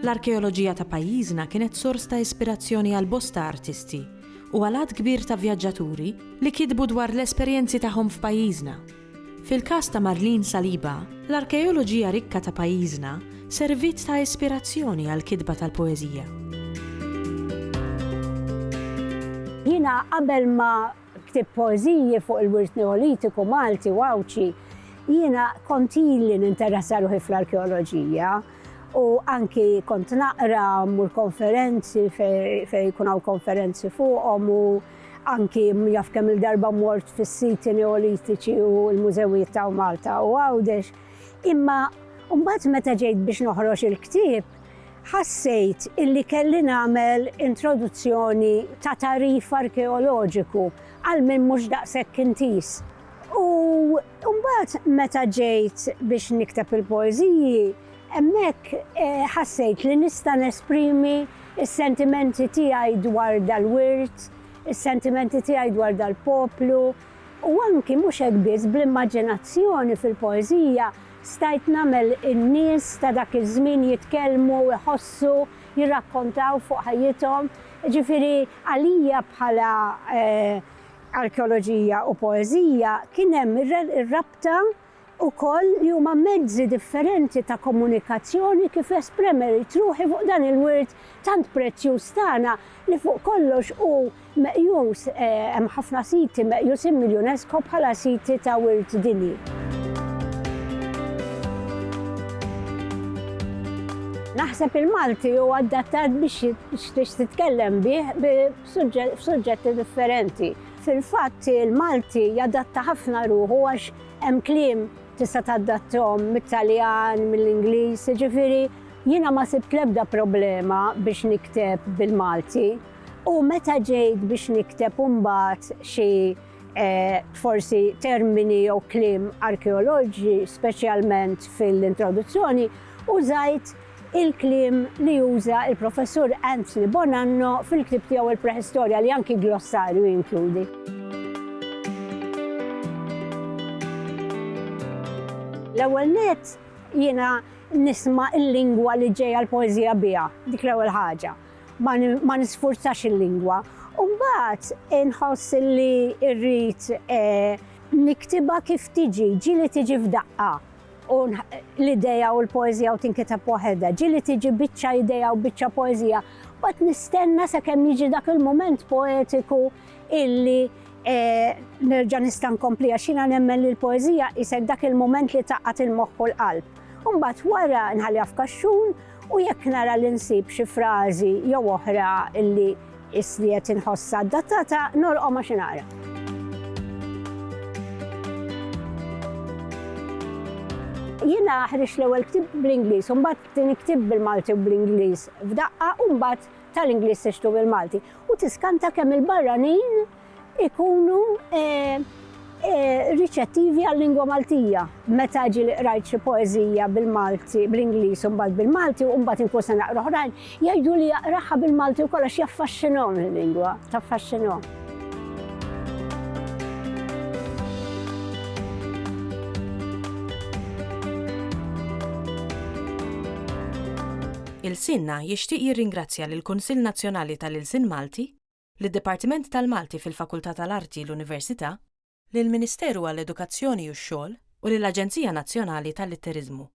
L-arkeoloġija ta' pajjiżna kienet sors ta' ispirazzjoni għal bosta artisti u għal kbir ta' vjaġġaturi li kitbu dwar l-esperjenzi tagħhom f'pajjiżna. Fil-każ ta' Marlene Saliba, l-arkeoloġija rikka ta' pajjiżna servit ta' ispirazzjoni għal kitba tal-poeżija. Jiena qabel ma ktib poeżiji fuq il-wirt neolitiku Malti u Awċi, jiena kont ili ninteressa ruħi fl-arkeoloġija. U anki kont naqra mur konferenzi fej kunaw konferenzi fuqhom u anki jaf kemm il-darba mort fis-siti neolitiċi u l-mużewijiet ta' Malta u Għawdex. Imma mbagħad meta ġejt biex noħroġ il-ktieb, ħassejt illi kelli nagħmel introduzzjoni ta' tarif arkeoloġiku għal min mhux daqshekk intis. U mbagħad meta ġejt biex nikteb il-poeżiji, hemmhekk ħassejt li nista' nesprimi s-sentimenti tiegħi dwar dal-wirt, is-sentimenti tiegħi dwar dal-poplu u anki mhux hekk biss bl-immaġinazzjoni fil-poeżija stajt nagħmel in-nies ta' dak iż-żmien jitkellmu, iħossu, jirrakkontaw fuq ħajjithom. Ġifieri għalija bħala arkeoloġija u poeżija kien hemm ir-rabta ukoll li huma mezzi differenti ta' komunikazzjoni kif espremeri truħi fuq dan il-wirt tant prezzjuż tagħna li fuq kollox hu meqjus hemm ħafna siti meqjusin mill-UNESCO bħala siti ta' wirt dinji. Naħseb il-Malti huwa adattat biex titkellem bih b'suġġetti differenti. Fil-fatt il-Malti jadatta ħafna ruħu għax hemm kliem tista' tadattom mit-Taljan, mill-Ingliż, ġifieri jiena ma sibt l-ebda problema biex nikteb bil-Malti u meta ġejt biex nikteb imbagħad xi forsi termini jew kliem arkeoloġi, speċjalment fil-introduzzjoni, użajt il-kliem li juża il-professur Anthony Bonanno fil-ktieb tiegħu il-Prehistorja li anki glossarju jinkludi. L-ewwel nett jiena nisma' il-lingwa li ġejja l-poeżija biha, dik l-ewwel ħaġa. Ma nisfurzax il-lingwa. U mbagħad inħoss li rrid niktibha kif tiġi, ġieli tiġi f'daqqa. U l-idea u l-poeżija u tinkiteb waħedha, ġieli tiġi biċċa idea u biċċa poeżija. Bad nistenna sakemm jiġi dak il-mument poetiku illi nerġa' nista' nkompli għax jiena nemmen li l-poeżija isek dak il-mument li taqqat il-moħħ u l-qalb. U mbagħad wara nħalliha f'kaxxun u jekk nara li nsib xi frażi jew oħra illi isli qed inħossha adattata norqom għax nara. Jiena ħriġ l-ewwel ktieb bl-Ingliż u mbagħad tieni ktieb bil-Malti u bl-Ingliż f'daqqa u mbagħad tal-Ingliż tixtu bil-Malti. U tiskanta kemm il-barranin ikunu riċettivi għal-lingwa Maltija. Meta ġi li qrajt xi poeżija bil-Malti, bl-Ingliż u mbagħad bil-Malti u mbagħad inkun se naqra oħrajn, jgħidu li jaqraħa bil-Malti wkoll għax jaffaxxinhom il-lingwa, taffaxxinhom. Il-Sinna jixtieq jirringrazzja lill-Kunsill Nazzjonali tal-Ilsien Malti, lid-Dipartiment tal-Malti fil-Fakultà tal-Arti l-Università, lill-Ministeru għall-Edukazzjoni u x-Xogħol u lill-Aġenzija Nazzjonali tal-Litteriżmu.